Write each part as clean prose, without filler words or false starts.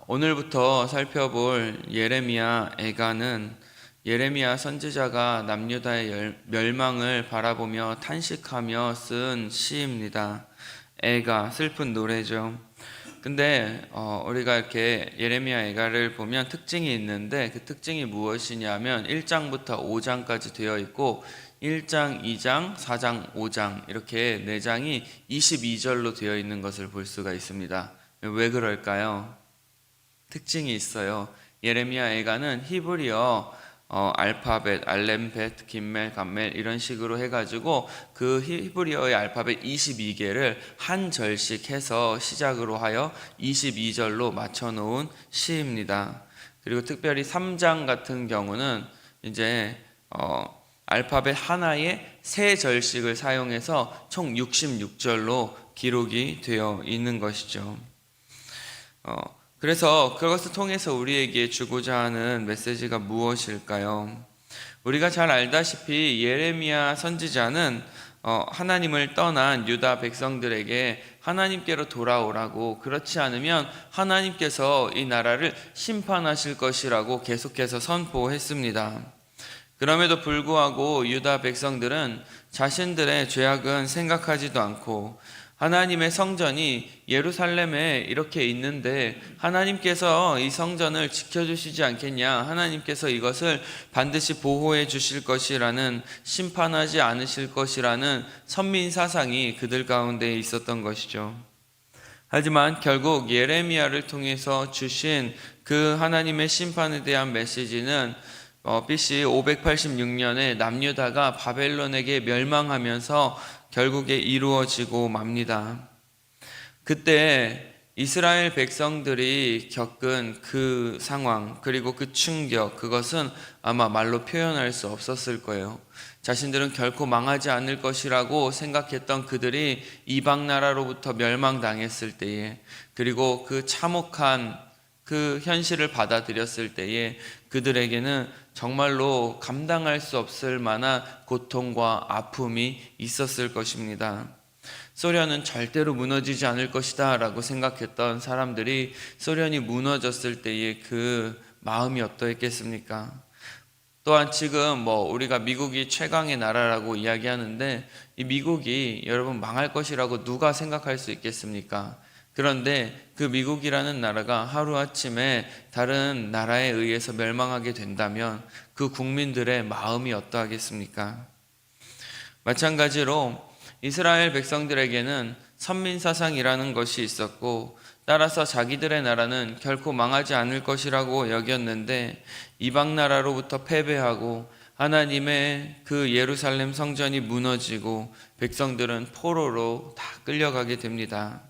오늘부터 살펴볼 예레미야 애가는 예레미야 선지자가 남유다의 멸망을 바라보며 탄식하며 쓴 시입니다. 애가 슬픈 노래죠. 근데 우리가 이렇게 예레미야 애가를 보면 특징이 있는데 그 특징이 무엇이냐면 1장부터 5장까지 되어 있고 1장, 2장, 4장, 5장 이렇게 4장이 22절로 되어 있는 것을 볼 수가 있습니다. 왜 그럴까요? 특징이 있어요. 예레미야 애가는 히브리어 알파벳, 알렘벳, 김멜, 감멜 이런 식으로 해가지고 그 히브리어의 알파벳 22개를 한 절씩 해서 시작으로 하여 22절로 맞춰놓은 시입니다. 그리고 특별히 3장 같은 경우는 이제 알파벳 하나에 3절씩을 사용해서 총 66절로 기록이 되어 있는 것이죠. 그래서 그것을 통해서 우리에게 주고자 하는 메시지가 무엇일까요? 우리가 잘 알다시피 예레미야 선지자는 하나님을 떠난 유다 백성들에게 하나님께로 돌아오라고, 그렇지 않으면 하나님께서 이 나라를 심판하실 것이라고 계속해서 선포했습니다. 그럼에도 불구하고 유다 백성들은 자신들의 죄악은 생각하지도 않고 하나님의 성전이 예루살렘에 이렇게 있는데 하나님께서 이 성전을 지켜주시지 않겠냐, 하나님께서 이것을 반드시 보호해 주실 것이라는, 심판하지 않으실 것이라는 선민 사상이 그들 가운데 있었던 것이죠. 하지만 결국 예레미야를 통해서 주신 그 하나님의 심판에 대한 메시지는 BC 586년에 남유다가 바벨론에게 멸망하면서 결국에 이루어지고 맙니다. 그때 이스라엘 백성들이 겪은 그 상황, 그리고 그 충격, 그것은 아마 말로 표현할 수 없었을 거예요. 자신들은 결코 망하지 않을 것이라고 생각했던 그들이 이방 나라로부터 멸망당했을 때에, 그리고 그 참혹한 그 현실을 받아들였을 때에 그들에게는 정말로 감당할 수 없을 만한 고통과 아픔이 있었을 것입니다. 소련은 절대로 무너지지 않을 것이다 라고 생각했던 사람들이 소련이 무너졌을 때의 그 마음이 어떠했겠습니까? 또한 지금 우리가 미국이 최강의 나라라고 이야기하는데 이 미국이 여러분 망할 것이라고 누가 생각할 수 있겠습니까? 그런데 그 미국이라는 나라가 하루아침에 다른 나라에 의해서 멸망하게 된다면 그 국민들의 마음이 어떠하겠습니까? 마찬가지로 이스라엘 백성들에게는 선민사상이라는 것이 있었고, 따라서 자기들의 나라는 결코 망하지 않을 것이라고 여겼는데 이방 나라로부터 패배하고 하나님의 그 예루살렘 성전이 무너지고 백성들은 포로로 다 끌려가게 됩니다.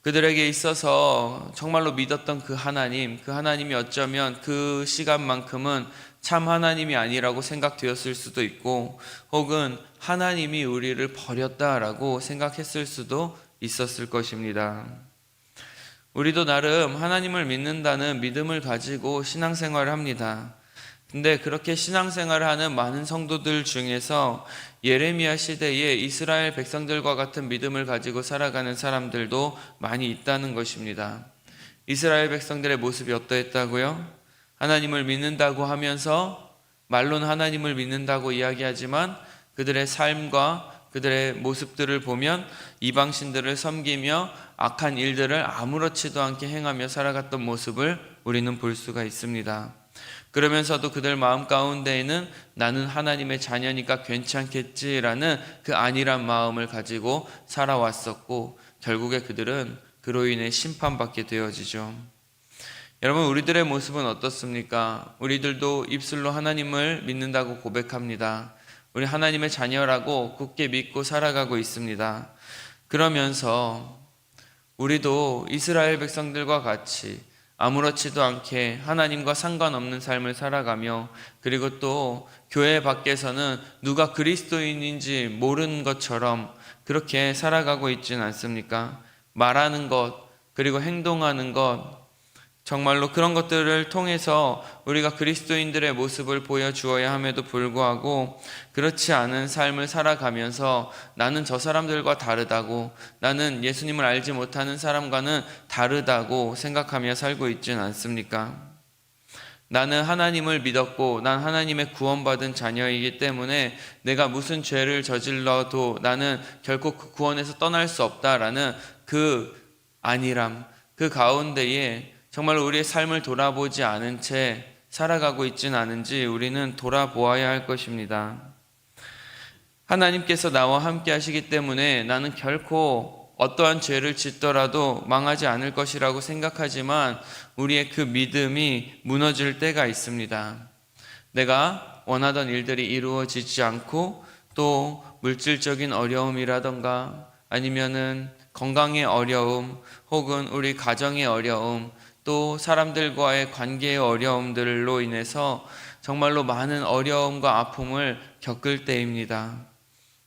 그들에게 있어서 정말로 믿었던 그 하나님이 어쩌면 그 시간만큼은 참 하나님이 아니라고 생각되었을 수도 있고, 혹은 하나님이 우리를 버렸다라고 생각했을 수도 있었을 것입니다. 우리도 나름 하나님을 믿는다는 믿음을 가지고 신앙생활을 합니다. 근데 그렇게 신앙생활을 하는 많은 성도들 중에서 예레미야 시대에 이스라엘 백성들과 같은 믿음을 가지고 살아가는 사람들도 많이 있다는 것입니다. 이스라엘 백성들의 모습이 어떠했다고요? 하나님을 믿는다고 하면서 말로는 하나님을 믿는다고 이야기하지만 그들의 삶과 그들의 모습들을 보면 이방신들을 섬기며 악한 일들을 아무렇지도 않게 행하며 살아갔던 모습을 우리는 볼 수가 있습니다. 그러면서도 그들 마음 가운데에는 나는 하나님의 자녀니까 괜찮겠지라는 그 안일한 마음을 가지고 살아왔었고, 결국에 그들은 그로 인해 심판받게 되어지죠. 여러분, 우리들의 모습은 어떻습니까? 우리들도 입술로 하나님을 믿는다고 고백합니다. 우리 하나님의 자녀라고 굳게 믿고 살아가고 있습니다. 그러면서 우리도 이스라엘 백성들과 같이 아무렇지도 않게 하나님과 상관없는 삶을 살아가며, 그리고 또 교회 밖에서는 누가 그리스도인인지 모르는 것처럼 그렇게 살아가고 있지는 않습니까? 말하는 것, 그리고 행동하는 것, 정말로 그런 것들을 통해서 우리가 그리스도인들의 모습을 보여주어야 함에도 불구하고 그렇지 않은 삶을 살아가면서 나는 저 사람들과 다르다고, 나는 예수님을 알지 못하는 사람과는 다르다고 생각하며 살고 있지는 않습니까? 나는 하나님을 믿었고 난 하나님의 구원받은 자녀이기 때문에 내가 무슨 죄를 저질러도 나는 결코 그 구원에서 떠날 수 없다라는 그 안일함, 그 가운데에 정말로 우리의 삶을 돌아보지 않은 채 살아가고 있지는 않은지 우리는 돌아보아야 할 것입니다. 하나님께서 나와 함께 하시기 때문에 나는 결코 어떠한 죄를 짓더라도 망하지 않을 것이라고 생각하지만 우리의 그 믿음이 무너질 때가 있습니다. 내가 원하던 일들이 이루어지지 않고 또 물질적인 어려움이라던가 아니면은 건강의 어려움 혹은 우리 가정의 어려움 또 사람들과의 관계의 어려움들로 인해서 정말로 많은 어려움과 아픔을 겪을 때입니다.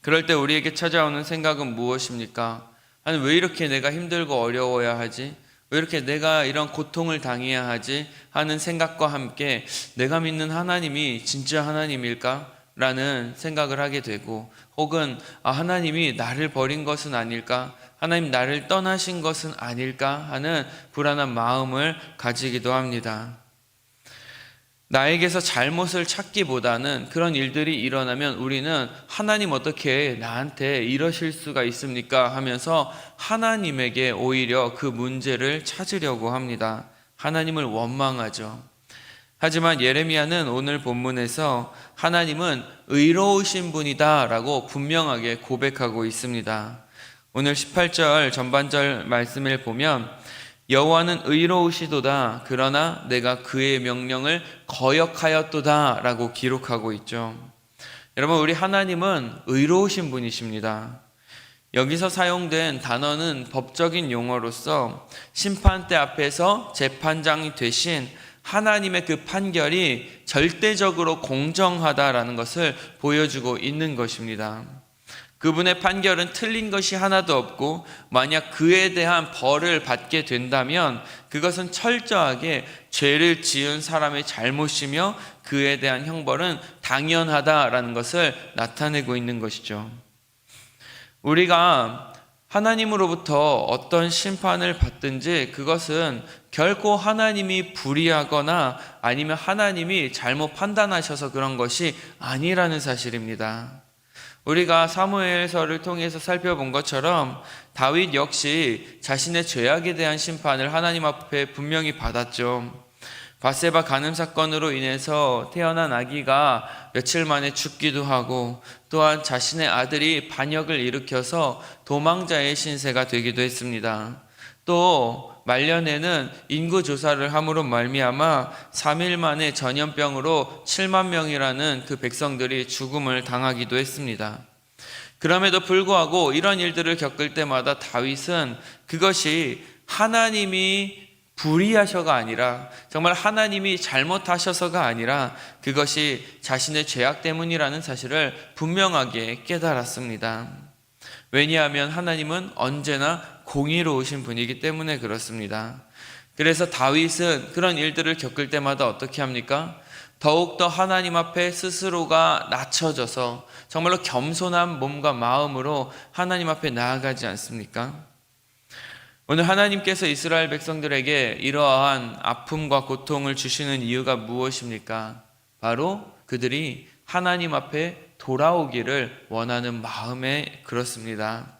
그럴 때 우리에게 찾아오는 생각은 무엇입니까? 아니, 왜 이렇게 내가 힘들고 어려워야 하지? 왜 이렇게 내가 이런 고통을 당해야 하지? 하는 생각과 함께 내가 믿는 하나님이 진짜 하나님일까? 라는 생각을 하게 되고 혹은 하나님이 나를 버린 것은 아닐까? 하나님 나를 떠나신 것은 아닐까? 하는 불안한 마음을 가지기도 합니다. 나에게서 잘못을 찾기보다는 그런 일들이 일어나면 우리는 하나님 어떻게 나한테 이러실 수가 있습니까? 하면서 하나님에게 오히려 그 문제를 찾으려고 합니다. 하나님을 원망하죠. 하지만 예레미야는 오늘 본문에서 하나님은 의로우신 분이다 라고 분명하게 고백하고 있습니다. 오늘 18절 전반절 말씀을 보면 여호와는 의로우시도다 그러나 내가 그의 명령을 거역하였도다 라고 기록하고 있죠. 여러분, 우리 하나님은 의로우신 분이십니다. 여기서 사용된 단어는 법적인 용어로서 심판대 앞에서 재판장이 되신 하나님의 그 판결이 절대적으로 공정하다라는 것을 보여주고 있는 것입니다. 그분의 판결은 틀린 것이 하나도 없고 만약 그에 대한 벌을 받게 된다면 그것은 철저하게 죄를 지은 사람의 잘못이며 그에 대한 형벌은 당연하다라는 것을 나타내고 있는 것이죠. 우리가 하나님으로부터 어떤 심판을 받든지 그것은 결코 하나님이 불의하거나 아니면 하나님이 잘못 판단하셔서 그런 것이 아니라는 사실입니다. 우리가 사무엘서를 통해서 살펴본 것처럼 다윗 역시 자신의 죄악에 대한 심판을 하나님 앞에 분명히 받았죠. 밧세바 간음 사건으로 인해서 태어난 아기가 며칠 만에 죽기도 하고 또한 자신의 아들이 반역을 일으켜서 도망자의 신세가 되기도 했습니다. 또 말년에는 인구조사를 함으로 말미암아 3일 만에 전염병으로 7만 명이라는 그 백성들이 죽음을 당하기도 했습니다. 그럼에도 불구하고 이런 일들을 겪을 때마다 다윗은 그것이 하나님이 불의하셔가 아니라 정말 하나님이 잘못하셔서가 아니라 그것이 자신의 죄악 때문이라는 사실을 분명하게 깨달았습니다. 왜냐하면 하나님은 언제나 공의로우신 분이기 때문에 그렇습니다. 그래서 다윗은 그런 일들을 겪을 때마다 어떻게 합니까? 더욱더 하나님 앞에 스스로가 낮춰져서 정말로 겸손한 몸과 마음으로 하나님 앞에 나아가지 않습니까? 오늘 하나님께서 이스라엘 백성들에게 이러한 아픔과 고통을 주시는 이유가 무엇입니까? 바로 그들이 하나님 앞에 돌아오기를 원하는 마음에 그렇습니다.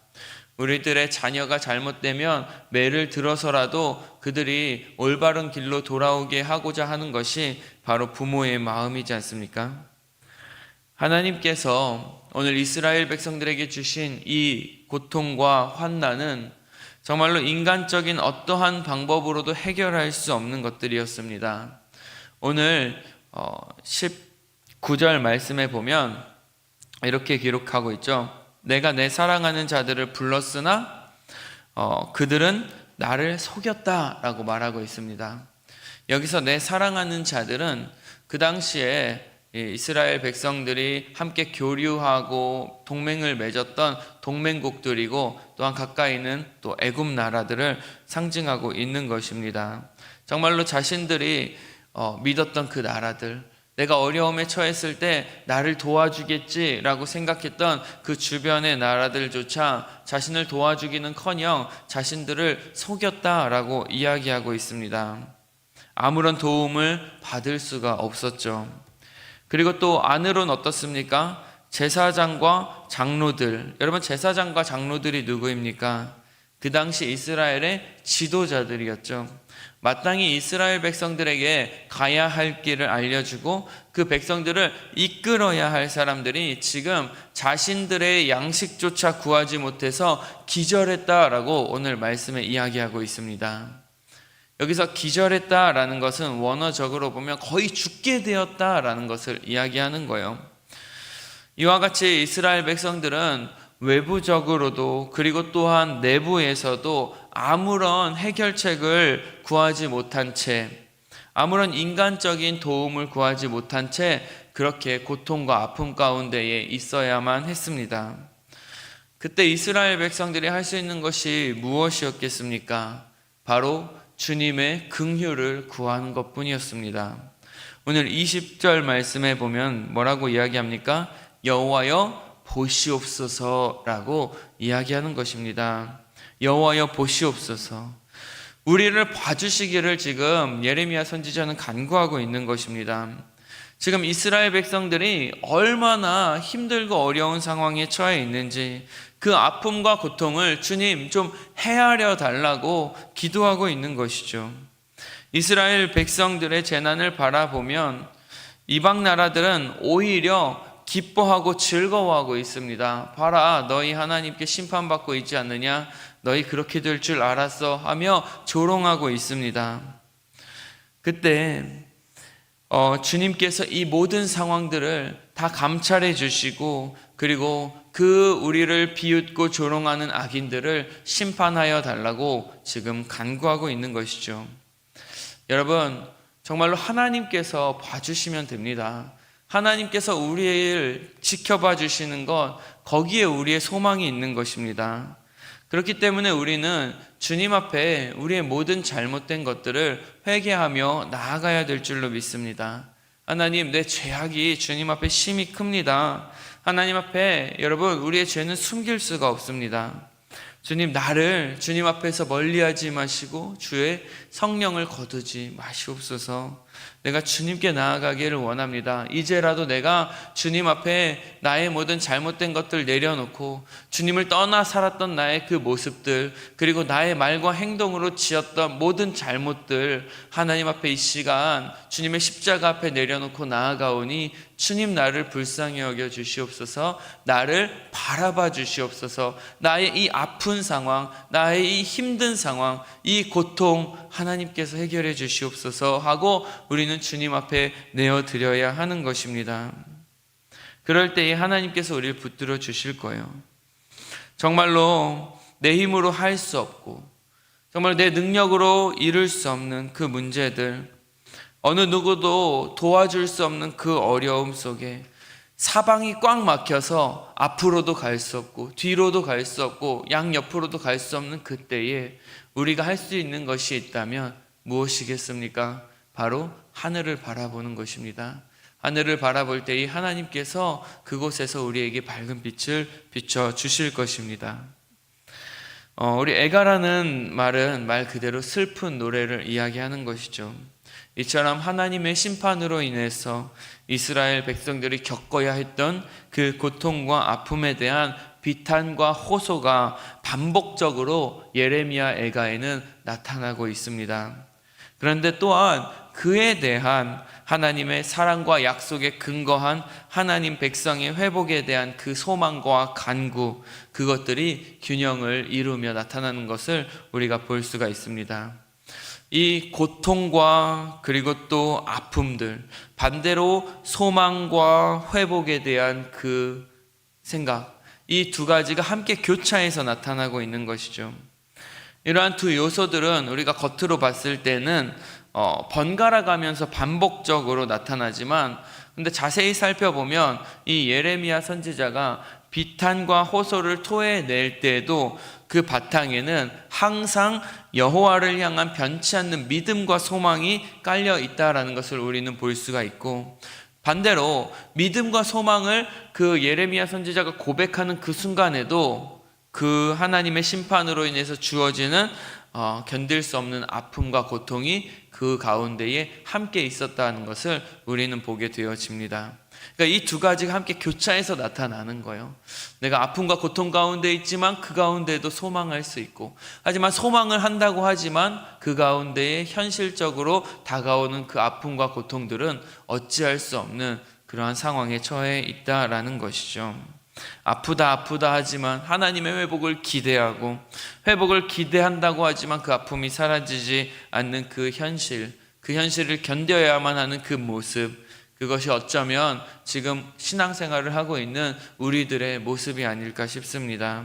우리들의 자녀가 잘못되면 매를 들어서라도 그들이 올바른 길로 돌아오게 하고자 하는 것이 바로 부모의 마음이지 않습니까? 하나님께서 오늘 이스라엘 백성들에게 주신 이 고통과 환난은 정말로 인간적인 어떠한 방법으로도 해결할 수 없는 것들이었습니다. 오늘 19절 말씀에 보면 이렇게 기록하고 있죠. 내가 내 사랑하는 자들을 불렀으나 그들은 나를 속였다라고 말하고 있습니다. 여기서 내 사랑하는 자들은 그 당시에 이스라엘 백성들이 함께 교류하고 동맹을 맺었던 동맹국들이고, 또한 가까이 있는 또 애굽 나라들을 상징하고 있는 것입니다. 정말로 자신들이 믿었던 그 나라들, 내가 어려움에 처했을 때 나를 도와주겠지라고 생각했던 그 주변의 나라들조차 자신을 도와주기는커녕 자신들을 속였다라고 이야기하고 있습니다. 아무런 도움을 받을 수가 없었죠. 그리고 또 안으로는 어떻습니까? 제사장과 장로들. 여러분, 제사장과 장로들이 누구입니까? 그 당시 이스라엘의 지도자들이었죠. 마땅히 이스라엘 백성들에게 가야 할 길을 알려주고 그 백성들을 이끌어야 할 사람들이 지금 자신들의 양식조차 구하지 못해서 기절했다라고 오늘 말씀에 이야기하고 있습니다. 여기서 기절했다라는 것은 원어적으로 보면 거의 죽게 되었다라는 것을 이야기하는 거예요. 이와 같이 이스라엘 백성들은 외부적으로도 그리고 또한 내부에서도 아무런 해결책을 구하지 못한 채, 아무런 인간적인 도움을 구하지 못한 채 그렇게 고통과 아픔 가운데에 있어야만 했습니다. 그때 이스라엘 백성들이 할 수 있는 것이 무엇이었겠습니까? 바로 주님의 긍휼을 구하는 것뿐이었습니다. 오늘 20절 말씀에 보면 뭐라고 이야기합니까? 여호와여 보시옵소서라고 이야기하는 것입니다. 여호와여 보시옵소서. 우리를 봐주시기를 지금 예레미야 선지자는 간구하고 있는 것입니다. 지금 이스라엘 백성들이 얼마나 힘들고 어려운 상황에 처해 있는지, 그 아픔과 고통을 주님 좀 헤아려 달라고 기도하고 있는 것이죠. 이스라엘 백성들의 재난을 바라보면 이방 나라들은 오히려 기뻐하고 즐거워하고 있습니다. 봐라, 너희 하나님께 심판받고 있지 않느냐? 너희 그렇게 될 줄 알았어 하며 조롱하고 있습니다. 그때 주님께서 이 모든 상황들을 다 감찰해 주시고, 그리고 그 우리를 비웃고 조롱하는 악인들을 심판하여 달라고 지금 간구하고 있는 것이죠. 여러분, 정말로 하나님께서 봐주시면 됩니다. 하나님께서 우리를 지켜봐 주시는 것, 거기에 우리의 소망이 있는 것입니다. 그렇기 때문에 우리는 주님 앞에 우리의 모든 잘못된 것들을 회개하며 나아가야 될 줄로 믿습니다. 하나님, 내 죄악이 주님 앞에 심히 큽니다. 하나님 앞에 여러분, 우리의 죄는 숨길 수가 없습니다. 주님, 나를 주님 앞에서 멀리하지 마시고 주의 성령을 거두지 마시옵소서. 내가 주님께 나아가기를 원합니다. 이제라도 내가 주님 앞에 나의 모든 잘못된 것들 내려놓고 주님을 떠나 살았던 나의 그 모습들, 그리고 나의 말과 행동으로 지었던 모든 잘못들 하나님 앞에 이 시간 주님의 십자가 앞에 내려놓고 나아가오니 주님, 나를 불쌍히 여겨 주시옵소서. 나를 바라봐 주시옵소서. 나의 이 아픈 상황, 나의 이 힘든 상황, 이 고통 하나님께서 해결해 주시옵소서 하고 우리는 주님 앞에 내어드려야 하는 것입니다. 그럴 때에 하나님께서 우리를 붙들어 주실 거예요. 정말로 내 힘으로 할 수 없고 정말 내 능력으로 이룰 수 없는 그 문제들, 어느 누구도 도와줄 수 없는 그 어려움 속에 사방이 꽉 막혀서 앞으로도 갈 수 없고 뒤로도 갈 수 없고 양옆으로도 갈 수 없는 그때에 우리가 할 수 있는 것이 있다면 무엇이겠습니까? 바로 하늘을 바라보는 것입니다. 하늘을 바라볼 때에 하나님께서 그곳에서 우리에게 밝은 빛을 비춰 주실 것입니다. 우리 애가라는 말은 말 그대로 슬픈 노래를 이야기하는 것이죠. 이처럼 하나님의 심판으로 인해서 이스라엘 백성들이 겪어야 했던 그 고통과 아픔에 대한 비탄과 호소가 반복적으로 예레미야 애가에는 나타나고 있습니다. 그런데 또한 그에 대한 하나님의 사랑과 약속에 근거한 하나님 백성의 회복에 대한 그 소망과 간구, 그것들이 균형을 이루며 나타나는 것을 우리가 볼 수가 있습니다. 이 고통과 그리고 또 아픔들, 반대로 소망과 회복에 대한 그 생각, 이 두 가지가 함께 교차해서 나타나고 있는 것이죠. 이러한 두 요소들은 우리가 겉으로 봤을 때는 번갈아 가면서 반복적으로 나타나지만, 근데 자세히 살펴보면 이 예레미야 선지자가 비탄과 호소를 토해낼 때에도 그 바탕에는 항상 여호와를 향한 변치 않는 믿음과 소망이 깔려 있다라는 것을 우리는 볼 수가 있고, 반대로 믿음과 소망을 그 예레미야 선지자가 고백하는 그 순간에도 그 하나님의 심판으로 인해서 주어지는 견딜 수 없는 아픔과 고통이 그 가운데에 함께 있었다는 것을 우리는 보게 되어집니다. 그러니까 이 두 가지가 함께 교차해서 나타나는 거예요. 내가 아픔과 고통 가운데 있지만 그 가운데도 소망할 수 있고, 하지만 소망을 한다고 하지만 그 가운데에 현실적으로 다가오는 그 아픔과 고통들은 어찌할 수 없는 그러한 상황에 처해 있다라는 것이죠. 아프다 하지만 하나님의 회복을 기대하고, 회복을 기대한다고 하지만 그 아픔이 사라지지 않는 그 현실을 견뎌야만 하는 그 모습, 그것이 어쩌면 지금 신앙생활을 하고 있는 우리들의 모습이 아닐까 싶습니다.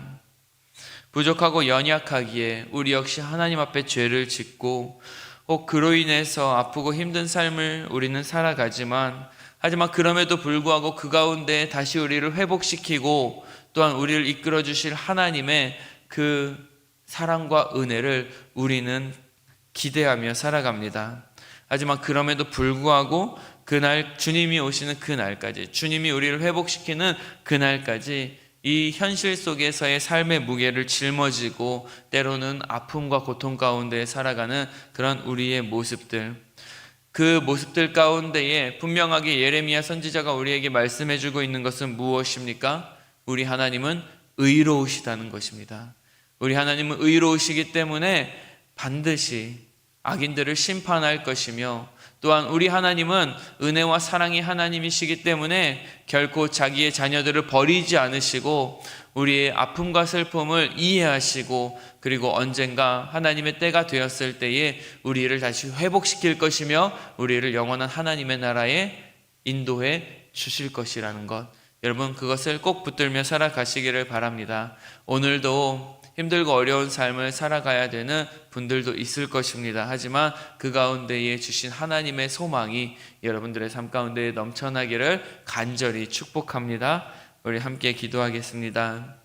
부족하고 연약하기에 우리 역시 하나님 앞에 죄를 짓고 혹 그로 인해서 아프고 힘든 삶을 우리는 살아가지만, 하지만 그럼에도 불구하고 그 가운데 다시 우리를 회복시키고 또한 우리를 이끌어 주실 하나님의 그 사랑과 은혜를 우리는 기대하며 살아갑니다. 하지만 그럼에도 불구하고 그날 주님이 오시는 그날까지, 주님이 우리를 회복시키는 그날까지 이 현실 속에서의 삶의 무게를 짊어지고 때로는 아픔과 고통 가운데 살아가는 그런 우리의 모습들, 그 모습들 가운데에 분명하게 예레미야 선지자가 우리에게 말씀해주고 있는 것은 무엇입니까? 우리 하나님은 의로우시다는 것입니다. 우리 하나님은 의로우시기 때문에 반드시 악인들을 심판할 것이며, 또한 우리 하나님은 은혜와 사랑이 하나님이시기 때문에 결코 자기의 자녀들을 버리지 않으시고 우리의 아픔과 슬픔을 이해하시고, 그리고 언젠가 하나님의 때가 되었을 때에 우리를 다시 회복시킬 것이며 우리를 영원한 하나님의 나라에 인도해 주실 것이라는 것, 여러분 그것을 꼭 붙들며 살아가시기를 바랍니다. 오늘도 힘들고 어려운 삶을 살아가야 되는 분들도 있을 것입니다. 하지만 그 가운데에 주신 하나님의 소망이 여러분들의 삶 가운데 넘쳐나기를 간절히 축복합니다. 우리 함께 기도하겠습니다.